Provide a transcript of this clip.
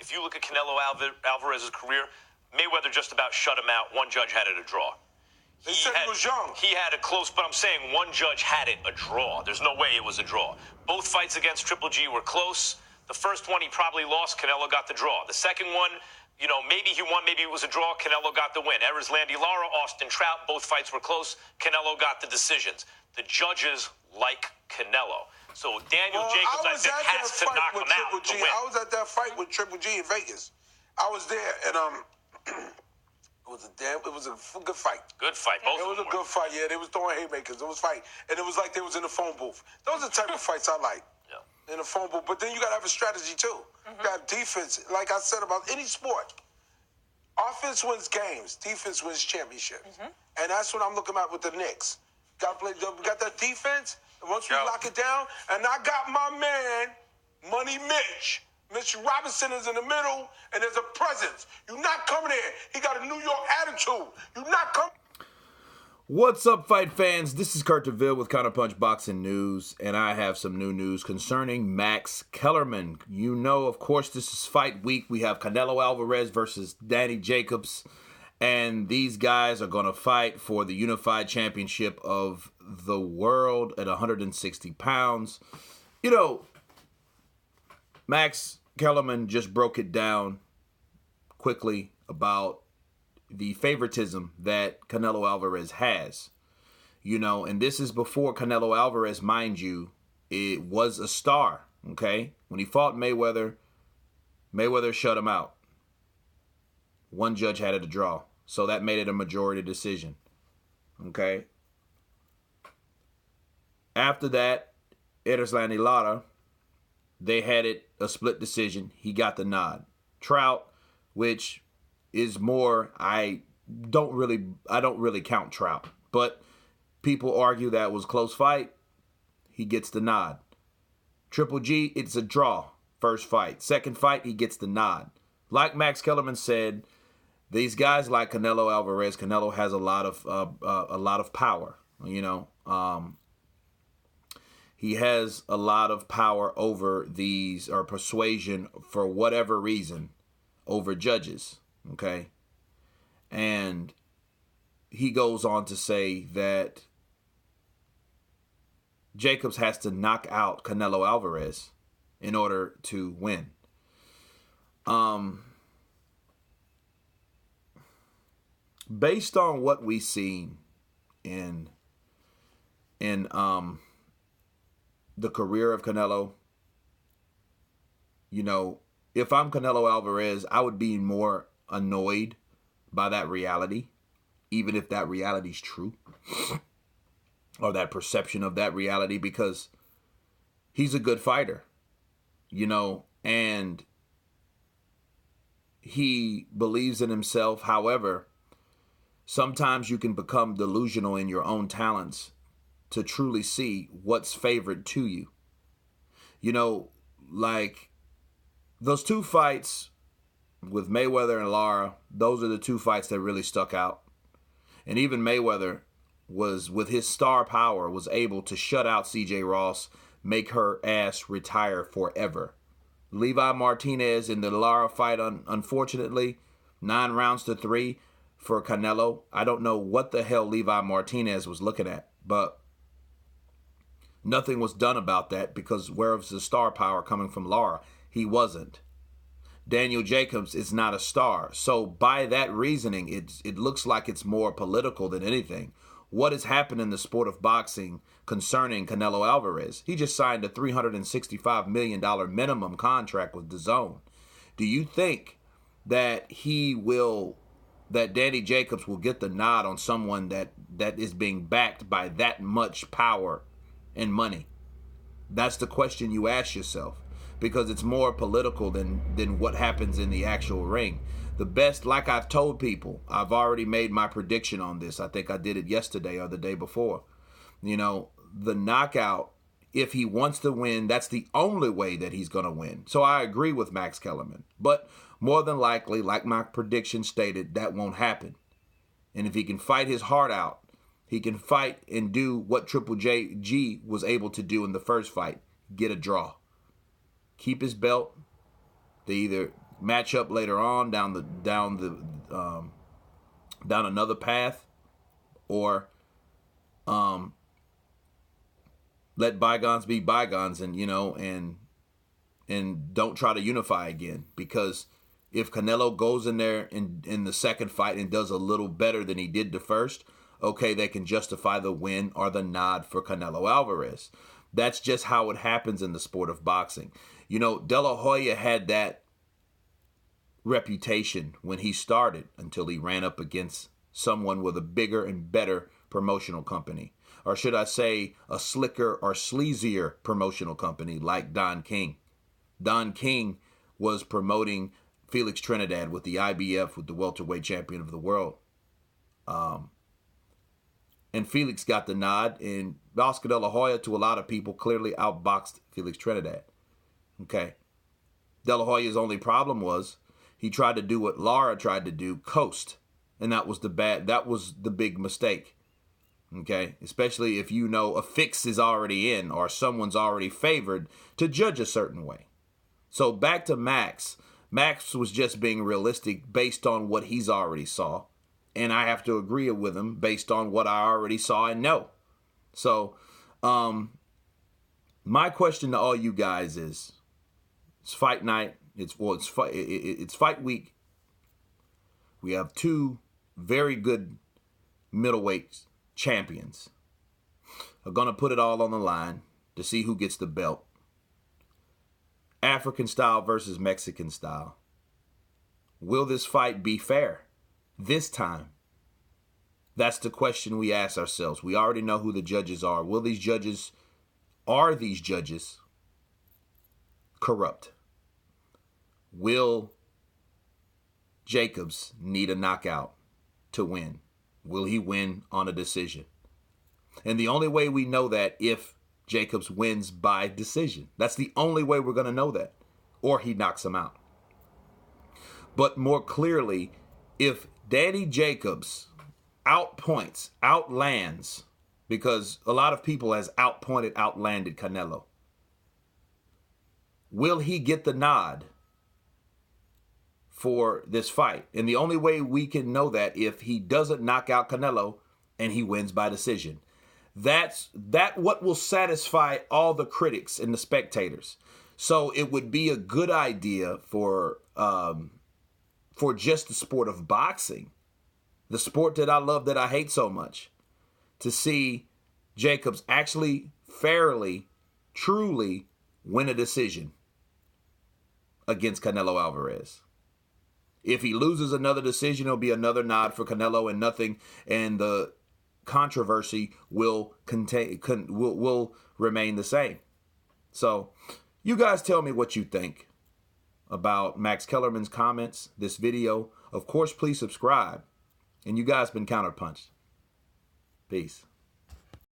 if you look at Alvarez's career, Mayweather just about shut him out. One judge had it a draw. They said he was young. He had a close, but I'm saying one judge had it a draw. There's no way it was a draw. Both fights against Triple G were close. The first one he probably lost. Canelo got the draw. The second one, you know, maybe he won, maybe it was a draw. Canelo got the win. Landy Lara, Austin Trout, both fights were close. Canelo got the decisions. The judges like Canelo. So Daniel Jacobs, I think, has to knock him out to win. I was at that fight with Triple G in Vegas. I was there, and it was a good fight. Good fight. Both it was a good fight. Yeah, they was throwing haymakers. It was fight, and it was like they was in the phone booth. Those are the type of fights I like. Yeah. In the phone booth, but then you gotta have a strategy too. You got defense. Like I said about any sport, offense wins games, defense wins championships, and that's what I'm looking at with the Knicks. Got to play. We got that defense. And once we lock it down, and I got my man, Money Mitch. Mitch Robinson is in the middle, and there's a presence. You're not coming here. He got a New York attitude. You're not coming. What's up, fight fans? This is Kurt DeVille with Counterpunch Boxing News, and I have some new news concerning Max Kellerman. You know, of course, this is fight week. We have CaneloAlverez versus Danny Jacobs, and these guys are going to fight for the unified championship of the world at 160 pounds. You know, Max Kellerman just broke it down quickly about the favoritism that CaneloAlverez has. You know, and this is before CaneloAlverez, mind you, it was a star, okay? When he fought Mayweather, Mayweather shut him out. One judge had it a draw, so that made it a majority decision, okay? After that, Landy Lara, they had it a split decision. He got the nod. Trout, which is more, I don't really count Trout, but people argue that was a close fight. He gets the nod. Triple G, it's a draw. First fight. Second fight, he gets the nod. Like Max Kellerman said, these guys like CaneloAlverez, Canelo has a lot of power. You know, he has a lot of power over these, or persuasion for whatever reason, over judges, okay? And he goes on to say that Jacobs has to knock out CaneloAlverez in order to win. Based on what we've seen in the career of Canelo, you know, if I'm CaneloAlverez, I would be more annoyed by that reality, even if that reality is true, or that perception of that reality, because he's a good fighter, you know, and he believes in himself. However, sometimes you can become delusional in your own talents to truly see what's favored to you. You know, like those two fights with Mayweather and Lara, those are the two fights that really stuck out. And even Mayweather was, with his star power, was able to shut out CJ Ross, make her ass retire forever. Levi Martinez in the Lara fight, unfortunately, 9 rounds to 3 for Canelo. I don't know what the hell Levi Martinez was looking at, but nothing was done about that, because where was the star power coming from Lara? He wasn't. Daniel Jacobs is not a star. So by that reasoning, it looks like it's more political than anything. What has happened in the sport of boxing concerning CaneloAlverez? He just signed a $365 million minimum contract with DAZN. Do you think that Danny Jacobs will get the nod on someone that is being backed by that much power and money? That's the question you ask yourself, because it's more political than what happens in the actual ring. The best, like I've told people, I've already made my prediction on this. I think I did it yesterday or the day before. You know, the knockout, if he wants to win, that's the only way that he's going to win. So I agree with Max Kellerman. But more than likely, like my prediction stated, that won't happen. And if he can fight his heart out, he can fight and do what Triple G was able to do in the first fight, get a draw. Keep his belt. They either matchup later on down another path, or let bygones be bygones, and and don't try to unify again. Because if Canelo goes in there in the second fight and does a little better than he did the first, okay, they can justify the win or the nod for CaneloAlverez. That's just how it happens in the sport of boxing. De La Hoya had that reputation when he started until he ran up against someone with a bigger and better promotional company. Or should I say a slicker or sleazier promotional company like Don King. Don King was promoting Felix Trinidad with the IBF, with the welterweight champion of the world. And Felix got the nod, and Oscar De La Hoya, to a lot of people, clearly outboxed Felix Trinidad. Okay. De La Hoya's only problem was he tried to do what Lara tried to do, coast. And that was the big mistake. Okay. Especially if a fix is already in or someone's already favored to judge a certain way. So back to Max. Max was just being realistic based on what he's already saw. And I have to agree with him based on what I already saw and know. So, my question to all you guys is, it's fight night. It's fight week. We have two very good middleweight champions. Are going to put it all on the line to see who gets the belt. African style versus Mexican style. Will this fight be fair this time? That's the question we ask ourselves. We already know who the judges are. Are these judges corrupt? Will Jacobs need a knockout to win? Will he win on a decision? And the only way we know that if Jacobs wins by decision. That's the only way we're going to know that. Or he knocks him out. But more clearly, if Danny Jacobs outlands, because a lot of people has outlanded Canelo, will he get the nod for this fight? And the only way we can know that if he doesn't knock out Canelo and he wins by decision. That's what will satisfy all the critics and the spectators. So it would be a good idea for just the sport of boxing, the sport that I love, that I hate so much, to see Jacobs actually fairly, truly win a decision against CaneloAlverez. If he loses another decision, it'll be another nod for Canelo and nothing, and the controversy will remain the same. So you guys tell me what you think about Max Kellerman's comments, this video. Of course, please subscribe. And you guys been Counterpunched. Peace.